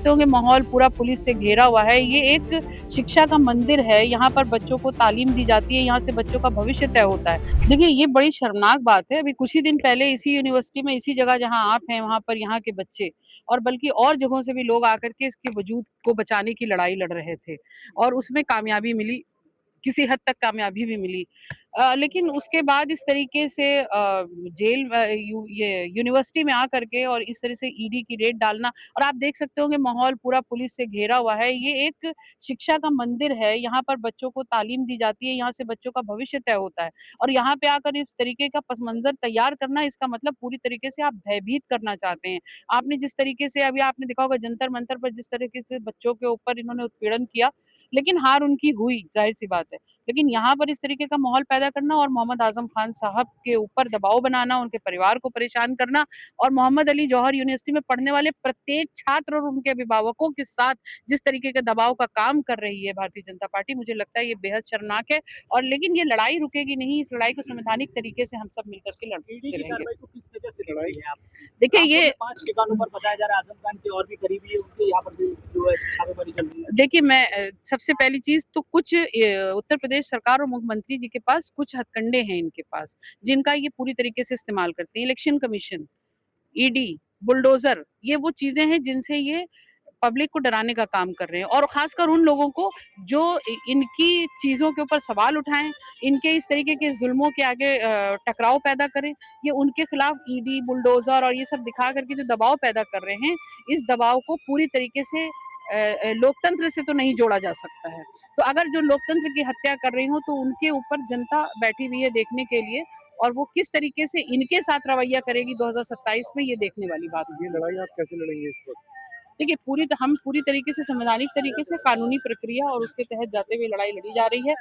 सकते होंगे माहौल पूरा पुलिस से घेरा हुआ है। ये एक शिक्षा का मंदिर है, यहाँ पर बच्चों को तालीम दी जाती है, यहाँ से बच्चों का भविष्य तय होता है। देखिए ये बड़ी शर्मनाक बात है। अभी कुछ ही दिन पहले इसी यूनिवर्सिटी में, इसी जगह जहाँ आप हैं, वहाँ पर यहाँ के बच्चे और बल्कि और जगहों से भी लोग आकर के इसके वजूद को बचाने की लड़ाई लड़ रहे थे और उसमें कामयाबी मिली, किसी हद तक कामयाबी भी मिली। लेकिन उसके बाद इस तरीके से जेल ये यूनिवर्सिटी में आकर के और इस तरह से ईडी की रेड डालना, और आप देख सकते होंगे माहौल पूरा पुलिस से घेरा हुआ है। ये एक शिक्षा का मंदिर है, यहाँ पर बच्चों को तालीम दी जाती है, यहाँ से बच्चों का भविष्य तय होता है और यहाँ पे आकर इस तरीके का पस मंजर तैयार करना, इसका मतलब पूरी तरीके से आप भयभीत करना चाहते हैं। आपने जिस तरीके से अभी आपने देखा होगा जंतर मंतर पर जिस तरीके से बच्चों के ऊपर इन्होंने उत्पीड़न किया, लेकिन हार उनकी हुई, ज़ाहिर-सी बात है। लेकिन यहाँ पर इस तरीके का माहौल पैदा करना और मोहम्मद आज़म खान साहब के ऊपर दबाव बनाना, उनके परिवार को परेशान करना और मोहम्मद अली जौहर यूनिवर्सिटी में पढ़ने वाले प्रत्येक छात्र और उनके अभिभावकों के साथ जिस तरीके के दबाव का काम कर रही है भारतीय जनता पार्टी, मुझे लगता है ये बेहद शर्मनाक है। और लेकिन ये लड़ाई रुकेगी नहीं, इस लड़ाई को संवैधानिक तरीके से हम सब मिलकर के लड़ते रहेंगे। को किस तरह से लड़ाई है आप? देखिए ये 5 ठिकानों पर बताया जा रहा है आजम खान के और भी करीबी है, उनके यहाँ पर भी जो है छापेमारी चल रही है। देखिए मैं सबसे पहली चीज़ तो कुछ उत्तर प्रदेश सरकार और मुख्यमंत्री जी के पास कुछ हथकंडे हैं इनके पास, जिनका ये पूरी तरीके से इस्तेमाल करते हैं। इलेक्शन कमीशन, ईडी, बुलडोज़र, ये वो चीज़ें हैं जिनसे ये पब्लिक को डराने का काम कर रहे हैं और ख़ासकर उन लोगों को जो इनकी चीज़ों के ऊपर सवाल उठाएँ, इनके इस तरीके के ज़ुल्मों के आगे टकराव पैदा करें, ये उनके खिलाफ ईडी, बुलडोज़र और ये सब दिखा कर के जो दबाव पैदा कर रहे हैं, इस दबाव को पूरी तरीके से लोकतंत्र से तो नहीं जोड़ा जा सकता है। तो अगर जो लोकतंत्र की हत्या कर रही हों, तो उनके ऊपर जनता बैठी हुई है देखने के लिए और वो किस तरीके से इनके साथ रवैया करेगी 2027 में, ये देखने वाली बात है। ये लड़ाई आप कैसे लड़ेंगे इस वक्त? देखिए हम पूरी तरीके से संवैधानिक तरीके से कानूनी प्रक्रिया और उसके तहत जाते हुए लड़ाई लड़ी जा रही है।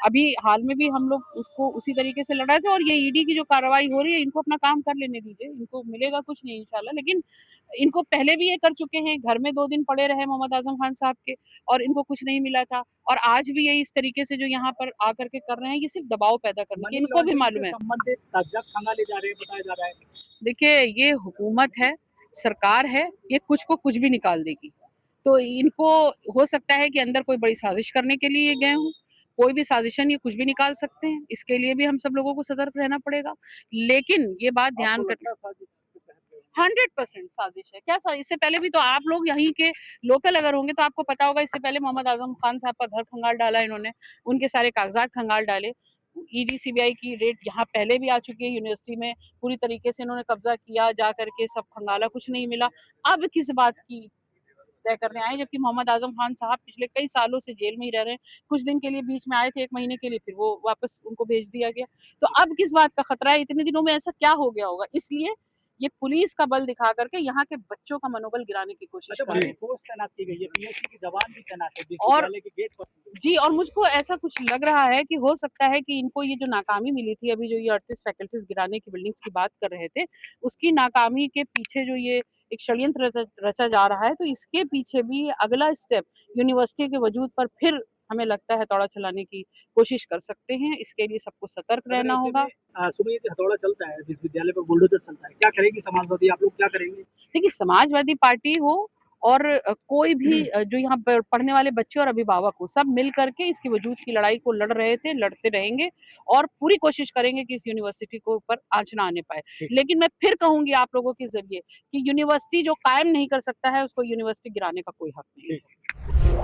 अभी हाल में भी हम लोग उसको उसी तरीके से लड़ा थे और ये ईडी की जो कार्रवाई हो रही है, इनको अपना काम कर लेने दीजिए, इनको मिलेगा कुछ नहीं इंशाल्लाह। लेकिन इनको पहले भी ये कर चुके हैं, घर में 2 दिन पड़े रहे मोहम्मद आज़म खान साहब के और इनको कुछ नहीं मिला था और आज भी ये इस तरीके से जो यहाँ पर आकर के कर रहे हैं, ये सिर्फ दबाव पैदा करने के, इनको भी मालूम है। संबंधित कागजात खंगाले जा रहे हैं, बताया जा रहा है। देखिए ये हुकूमत है, सरकार है, ये कुछ को कुछ भी निकाल देगी। तो इनको हो सकता है कि अंदर कोई बड़ी साजिश करने के लिए ये गए हों, कोई भी साजिशन ये कुछ भी निकाल सकते हैं, इसके लिए भी हम सब लोगों को सतर्क रहना पड़ेगा। लेकिन ये बात ध्यान आपको कर लगता है साजिश के तहत है? 100% साजिश है। क्या साजिश? इससे पहले भी तो आप लोग यहीं के लोकल अगर होंगे तो आपको पता होगा, इससे पहले मोहम्मद आज़म खान साहब का घर खंगाल डाला इन्होंने, उनके सारे कागज़ात खंगाल डाले। ईडी, सीबीआई की रेड यहाँ पहले भी आ चुकी है यूनिवर्सिटी में, पूरी तरीके से इन्होंने कब्ज़ा किया, जा कर के सब खंगाला, कुछ नहीं मिला। अब किस बात की तय करने आए, जबकि मोहम्मद आज़म खान साहब पिछले कई सालों से जेल में ही रह रहे हैं। कुछ दिन के लिए बीच में आए थे, 1 महीने के लिए, फिर वो वापस उनको भेज दिया गया। तो अब किस बात का खतरा है? इतने दिनों में ऐसा क्या हो गया होगा? इसलिए ये पुलिस का बल दिखा करके यहाँ के बच्चों का मनोबल गिराने की कोशिश अच्छा, कर रहे हैं। फोर्स तैनात की गई है, पीएससी की जवान भी तैनात है और विश्वविद्यालय के गेट पर। जी, और मुझको ऐसा कुछ लग रहा है कि हो सकता है कि इनको ये जो नाकामी मिली थी, अभी जो ये 38 फैकल्टीज़ गिराने की बिल्डिंग्स की बात कर रहे थे, उसकी नाकामी के पीछे जो ये एक षड्यंत्र रचा रचा जा रहा है, तो इसके पीछे भी अगला स्टेप यूनिवर्सिटी के वजूद पर फिर हमें लगता है हथौड़ा चलाने की कोशिश कर सकते हैं। इसके लिए सबको सतर्क अगर रहना ऐसे होगा। में सुनिए कि हथौड़ा चलता है, विश्वविद्यालय पर बुलडोजर चलता है, क्या करेगी समाजवादी? आप लोग क्या करेंगे? देखिए समाजवादी पार्टी हो और कोई भी जो यहाँ पर पढ़ने वाले बच्चे और अभिभावक हो, सब मिल करके इसके वजूद की लड़ाई को लड़ रहे थे, लड़ते रहेंगे और पूरी कोशिश करेंगे कि इस यूनिवर्सिटी को ऊपर आँच ना आने पाए। लेकिन मैं फिर कहूँगी आप लोगों के ज़रिए कि यूनिवर्सिटी जो कायम नहीं कर सकता है, उसको यूनिवर्सिटी गिराने का कोई हक नहीं है।